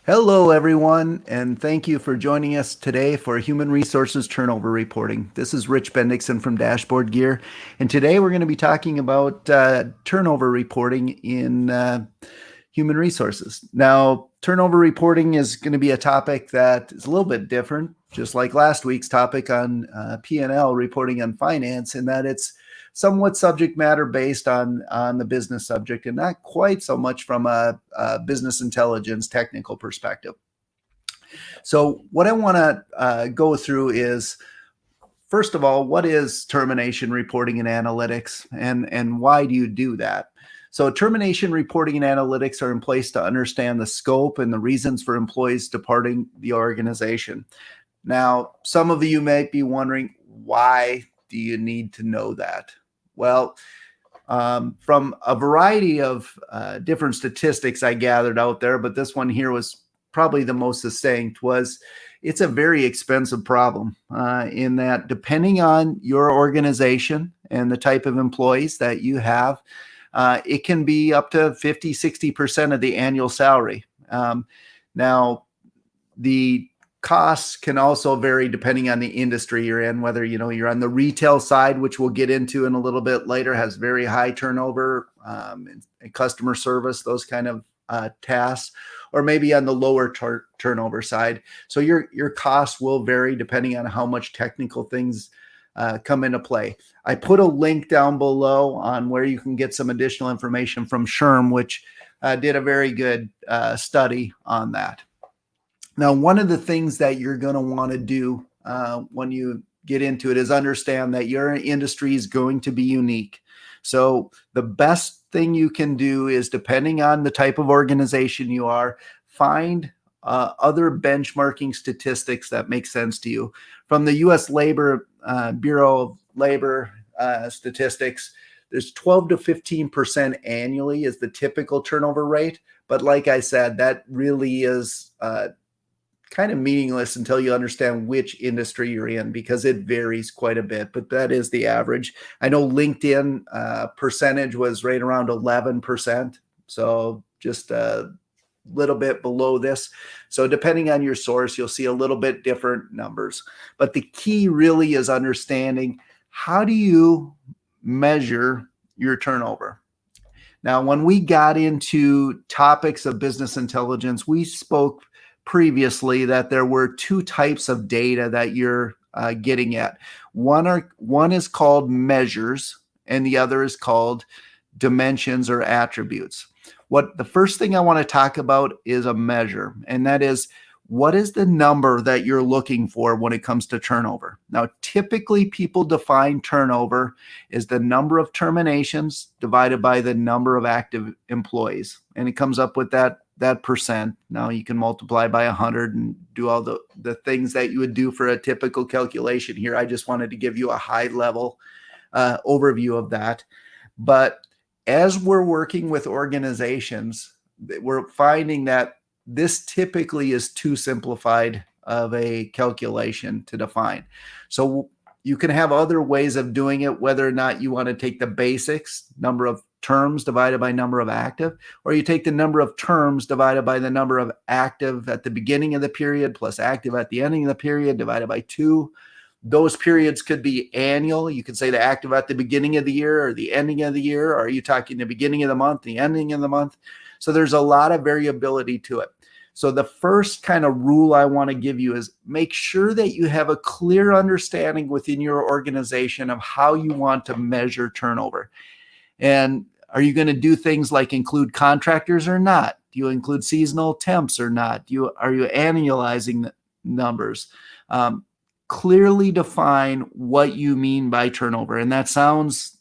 Hello, everyone, and thank you for joining us today for Human Resources Turnover Reporting. This is Rich Bendixson from Dashboard Gear, and today we're going to be talking about turnover reporting in human resources. Now, turnover reporting is going to be a topic that is a little bit different, just like last week's topic on P&L reporting on finance, in that it's somewhat subject matter based on the business subject and not quite so much from a business intelligence technical perspective. So what I want to go through is, first of all, what is termination reporting and analytics, and why do you do that? So termination reporting and analytics are in place to understand the scope and the reasons for employees departing the organization. Now, some of you may be wondering, why do you need to know that? Well, from a variety of different statistics I gathered out there, but this one here was probably the most succinct, was it's a very expensive problem in that depending on your organization and the type of employees that you have, it can be up to 50, 60% of the annual salary. Now, the costs can also vary depending on the industry you're in, whether you're on the retail side, which we'll get into in a little bit later, has very high turnover and customer service, those kind of tasks, or maybe on the lower turnover side. So your costs will vary depending on how much technical things come into play. I put a link down below on where you can get some additional information from SHRM, which did a very good study on that. Now, one of the things that you're going to want to do when you get into it is understand that your industry is going to be unique. So the best thing you can do is, depending on the type of organization you are, find other benchmarking statistics that make sense to you. From the U.S. Bureau of Labor statistics, there's 12 to 15% annually is the typical turnover rate. But like I said, that really is kind of meaningless until you understand which industry you're in, because it varies quite a bit, but that is the average. I know LinkedIn percentage was right around 11%, so just a little bit below this. So depending on your source, you'll see a little bit different numbers. But the key really is understanding, how do you measure your turnover? Now, when we got into topics of business intelligence, we spoke previously that there were two types of data that you're getting at. One is called measures, and the other is called dimensions or attributes. What the first thing I want to talk about is a measure, and that is, what is the number that you're looking for when it comes to turnover? Now, typically people define turnover as the number of terminations divided by the number of active employees, and it comes up with that percent. Now you can multiply by 100 and do all the things that you would do for a typical calculation here. I just wanted to give you a high level overview of that. But as we're working with organizations, we're finding that this typically is too simplified of a calculation to define. So you can have other ways of doing it, whether or not you want to take the basics, number of terms divided by number of active, or you take the number of terms divided by the number of active at the beginning of the period plus active at the ending of the period divided by 2. Those periods could be annual. You could say the active at the beginning of the year or the ending of the year, or are you talking the beginning of the month, the ending of the month? So there's a lot of variability to it. So the first kind of rule I want to give you is, make sure that you have a clear understanding within your organization of how you want to measure turnover. And are you going to do things like include contractors or not? Do you include seasonal temps or not? Are you annualizing the numbers? Clearly define what you mean by turnover. And that sounds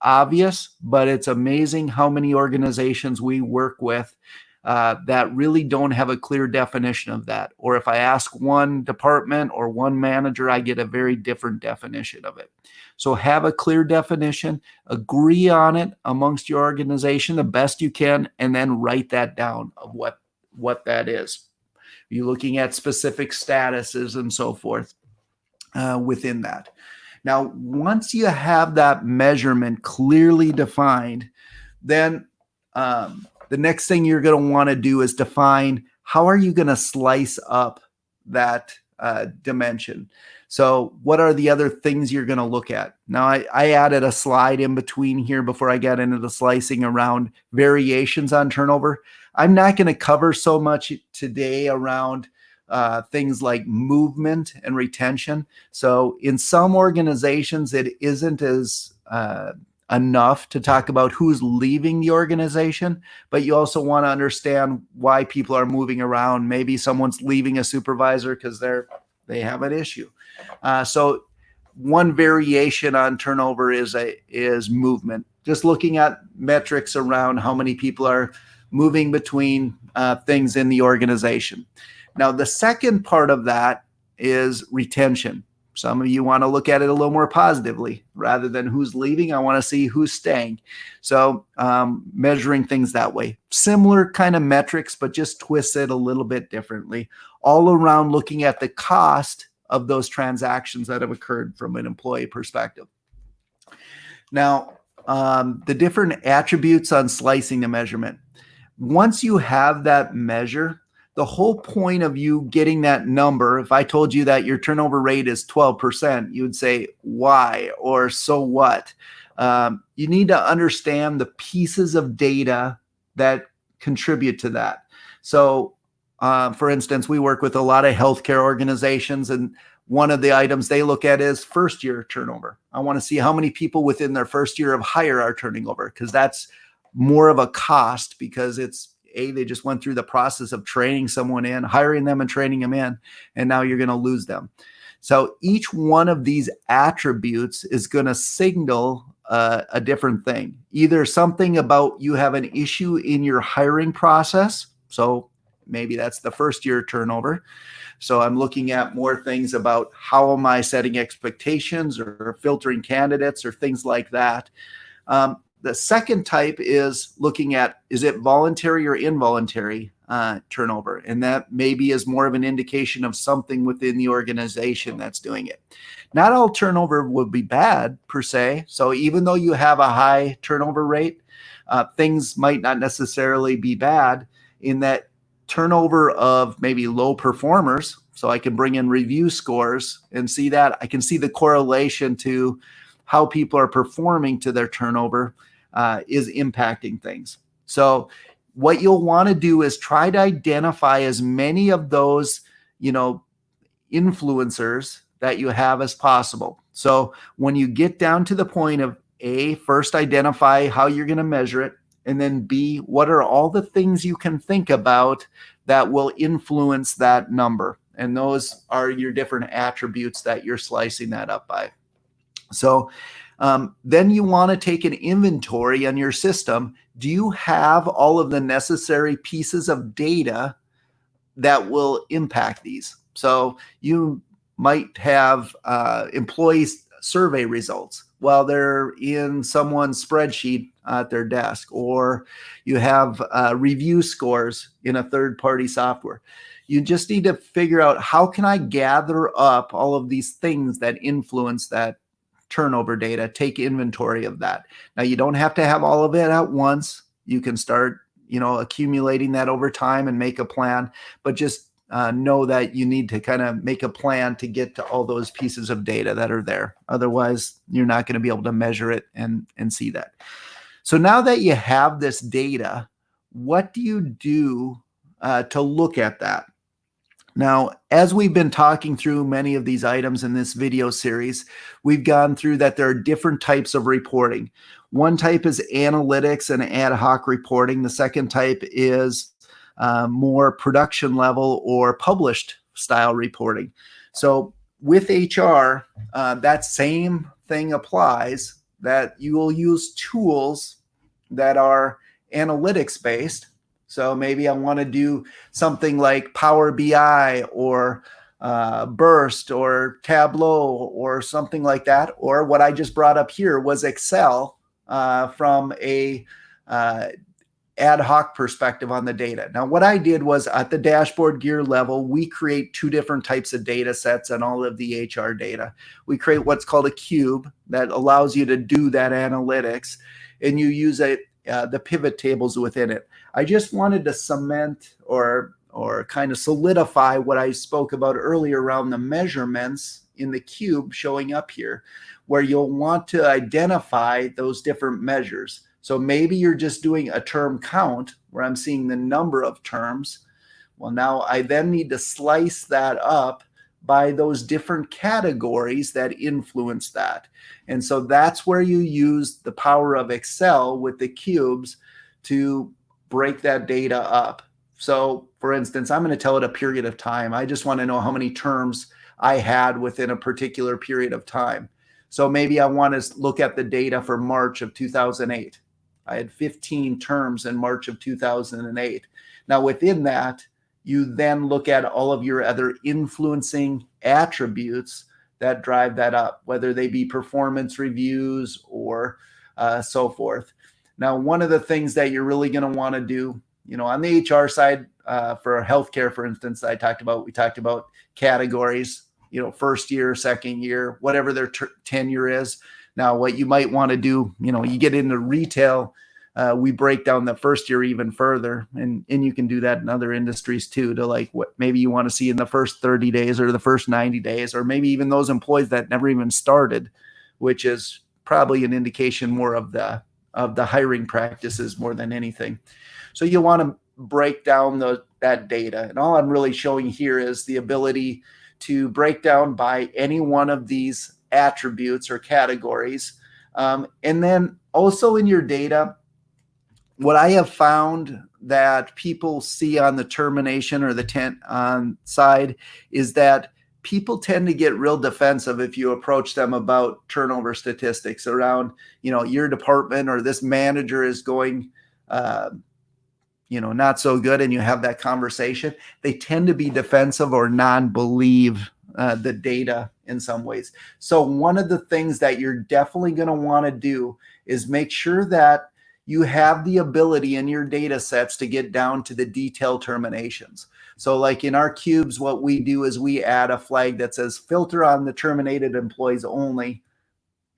obvious, but it's amazing how many organizations we work with that really don't have a clear definition of that. Or if I ask one department or one manager, I get a very different definition of it. So have a clear definition, agree on it amongst your organization the best you can, and then write that down of what that is. You're looking at specific statuses and so forth within that. Now, once you have that measurement clearly defined, then the next thing you're going to want to do is define how are you going to slice up that dimension? So what are the other things you're going to look at? Now, I added a slide in between here before I got into the slicing around variations on turnover. I'm not going to cover so much today around things like movement and retention. So in some organizations, it isn't as enough to talk about who's leaving the organization, but you also want to understand why people are moving around. Maybe someone's leaving a supervisor because they have an issue. So one variation on turnover is movement. Just looking at metrics around how many people are moving between things in the organization. Now, the second part of that is retention. Some of you want to look at it a little more positively. Rather than who's leaving, I want to see who's staying. So measuring things that way. Similar kind of metrics, but just twist it a little bit differently. All around looking at the cost of those transactions that have occurred from an employee perspective. Now, the different attributes on slicing the measurement. Once you have that measure, the whole point of you getting that number, if I told you that your turnover rate is 12%, you would say, why? Or so what? You need to understand the pieces of data that contribute to that. So, for instance, we work with a lot of healthcare organizations, and one of the items they look at is first year turnover. I want to see how many people within their first year of hire are turning over, because that's more of a cost, because they just went through the process of training someone in, hiring them and training them in, and now you're going to lose them. So each one of these attributes is going to signal a different thing. Either something about you have an issue in your hiring process. So maybe that's the first year turnover. So I'm looking at more things about how am I setting expectations or filtering candidates or things like that. The second type is looking at, is it voluntary or involuntary turnover? And that maybe is more of an indication of something within the organization that's doing it. Not all turnover would be bad per se. So even though you have a high turnover rate, things might not necessarily be bad in that turnover of maybe low performers. So I can bring in review scores and see that. I can see the correlation to how people are performing to their turnover is impacting things. So what you'll want to do is try to identify as many of those, influencers that you have as possible. So when you get down to the point of A, first identify how you're going to measure it, and then B, what are all the things you can think about that will influence that number? And those are your different attributes that you're slicing that up by. So then you want to take an inventory on your system. Do you have all of the necessary pieces of data that will impact these? So you might have employee survey results. Well, they're in someone's spreadsheet at their desk, or you have review scores in a third-party software. You just need to figure out, how can I gather up all of these things that influence that turnover data, take inventory of that. Now, you don't have to have all of it at once. You can start, accumulating that over time and make a plan, but just know that you need to kind of make a plan to get to all those pieces of data that are there. Otherwise, you're not going to be able to measure it and see that. So now that you have this data, what do you do to look at that? Now, as we've been talking through many of these items in this video series, we've gone through that there are different types of reporting. One type is analytics and ad hoc reporting. The second type is more production level or published style reporting. So with HR, that same thing applies, that you will use tools that are analytics based. So maybe I want to do something like Power BI or Burst or Tableau or something like that. Or what I just brought up here was Excel from a ad hoc perspective on the data. Now, what I did was at the dashboard gear level, we create two different types of data sets on all of the HR data. We create what's called a cube that allows you to do that analytics, and you use the pivot tables within it. I just wanted to cement or or kind of solidify what I spoke about earlier around the measurements in the cube showing up here, where you'll want to identify those different measures. So maybe you're just doing a term count where I'm seeing the number of terms. Well, now I then need to slice that up by those different categories that influence that. And so that's where you use the power of Excel with the cubes to break that data up. So for instance, I'm going to tell it a period of time. I just want to know how many terms I had within a particular period of time. So maybe I want to look at the data for March of 2008. I had 15 terms in March of 2008. Now within that, you then look at all of your other influencing attributes that drive that up, whether they be performance reviews or so forth. Now, one of the things that you're really going to want to do, on the HR side, for healthcare, for instance, we talked about categories, first year, second year, whatever their tenure is. Now, what you might want to do, you get into retail, we break down the first year even further, and you can do that in other industries too, to like what maybe you want to see in the first 30 days or the first 90 days, or maybe even those employees that never even started, which is probably an indication more of the hiring practices more than anything. So you want to break down that data. And all I'm really showing here is the ability to break down by any one of these attributes or categories. And then also in your data, what I have found that people see on the termination or the tent on side is that people tend to get real defensive if you approach them about turnover statistics around, your department or this manager is going, not so good, and you have that conversation. They tend to be defensive or non-believe the data in some ways. So one of the things that you're definitely going to want to do is make sure that you have the ability in your data sets to get down to the detailed terminations. So like in our cubes, what we do is we add a flag that says filter on the terminated employees only.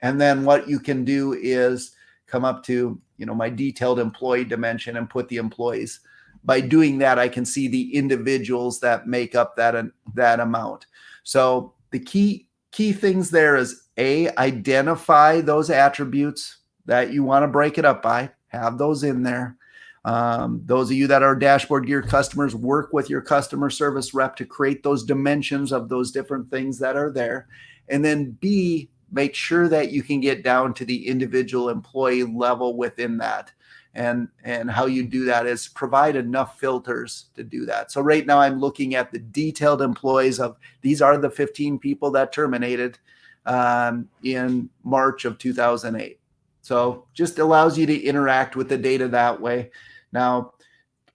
And then what you can do is come up to, my detailed employee dimension and put the employees. By doing that, I can see the individuals that make up that amount. So the key things there is identify those attributes that you want to break it up by. Have those in there. Those of you that are Dashboard Gear customers, work with your customer service rep to create those dimensions of those different things that are there. And then B, make sure that you can get down to the individual employee level within that. And how you do that is provide enough filters to do that. So right now I'm looking at the detailed employees of these are the 15 people that terminated in March of 2008. So just allows you to interact with the data that way. Now,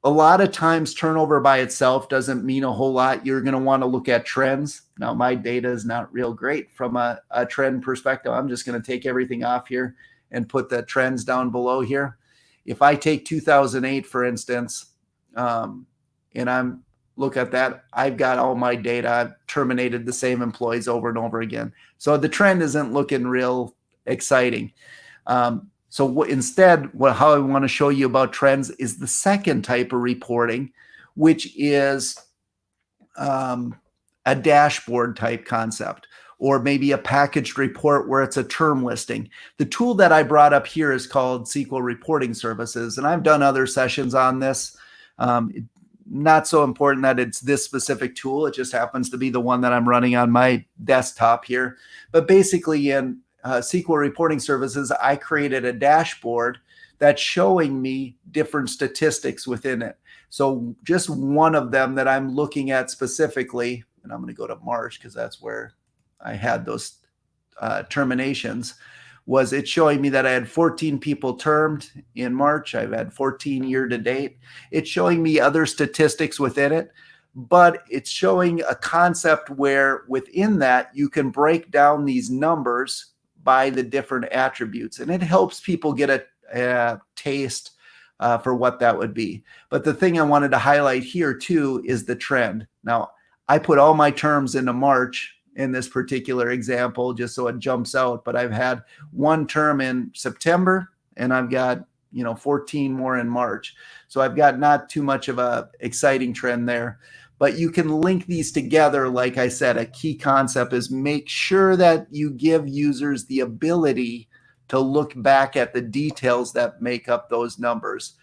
a lot of times turnover by itself doesn't mean a whole lot. You're going to want to look at trends. Now, my data is not real great from a trend perspective. I'm just going to take everything off here and put the trends down below here. If I take 2008, for instance, and I'm look at that, I've got all my data. I've terminated the same employees over and over again. So the trend isn't looking real exciting. Instead, how I want to show you about trends is the second type of reporting, which is a dashboard type concept, or maybe a packaged report where it's a term listing. The tool that I brought up here is called SQL Reporting Services, and I've done other sessions on this. Not so important that it's this specific tool. It just happens to be the one that I'm running on my desktop here. But basically in SQL Reporting Services, I created a dashboard that's showing me different statistics within it. So just one of them that I'm looking at specifically, and I'm going to go to March because that's where I had those terminations, was it showing me that I had 14 people termed in March. I've had 14 year to date. It's showing me other statistics within it, but it's showing a concept where within that you can break down these numbers by the different attributes, and it helps people get a taste for what that would be. But the thing I wanted to highlight here too is the trend. Now, I put all my terms into March in this particular example, just so it jumps out, but I've had one term in September, and I've got, 14 more in March. So I've got not too much of a exciting trend there. But you can link these together. Like I said, a key concept is make sure that you give users the ability to look back at the details that make up those numbers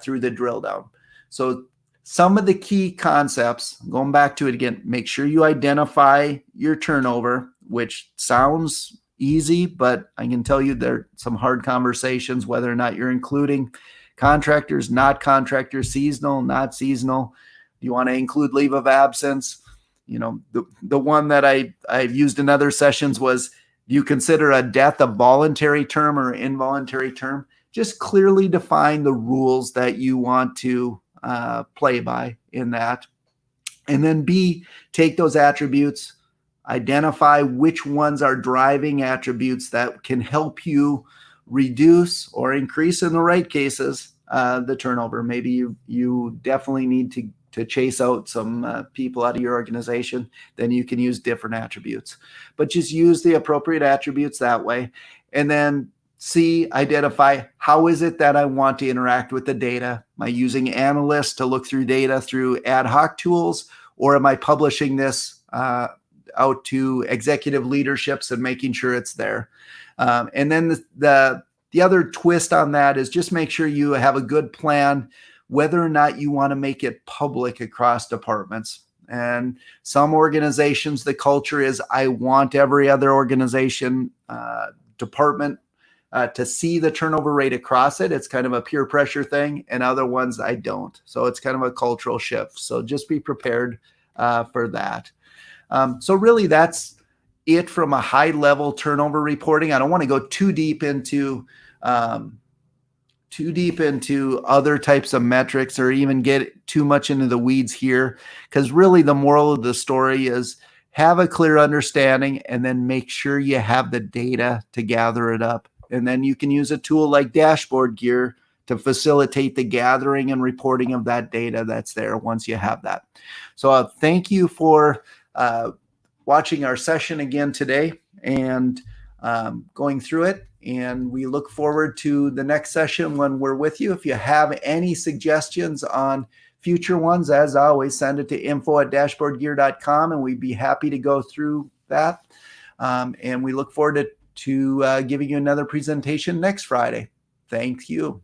through the drill down. So some of the key concepts, going back to it again, make sure you identify your turnover, which sounds easy, but I can tell you there are some hard conversations, whether or not you're including contractors, not contractors, seasonal, not seasonal. Do you want to include leave of absence? The one that I've used in other sessions was, do you consider a death a voluntary term or involuntary term? Just clearly define the rules that you want to play by in that. And then B, take those attributes, identify which ones are driving attributes that can help you reduce or increase, in the right cases, the turnover. Maybe you definitely need to chase out some people out of your organization. Then you can use different attributes, but just use the appropriate attributes that way. And then C, identify how is it that I want to interact with the data. Am I using analysts to look through data through ad hoc tools, or am I publishing this out to executive leaderships and making sure it's there? And then the other twist on that is just make sure you have a good plan, whether or not you want to make it public across departments. And some organizations, the culture is, I want every other organization, department to see the turnover rate across it. It's kind of a peer pressure thing, and other ones I don't. So it's kind of a cultural shift. So just be prepared for that. So really that's it from a high level turnover reporting. I don't want to go too deep into other types of metrics or even get too much into the weeds here, because really the moral of the story is have a clear understanding and then make sure you have the data to gather it up. And then you can use a tool like Dashboard Gear to facilitate the gathering and reporting of that data that's there once you have that. So thank you for watching our session again today and going through it. And we look forward to the next session when we're with you. If you have any suggestions on future ones, as always, send it to info@dashboardgear.com and we'd be happy to go through that. And we look forward to giving you another presentation next Friday. Thank you.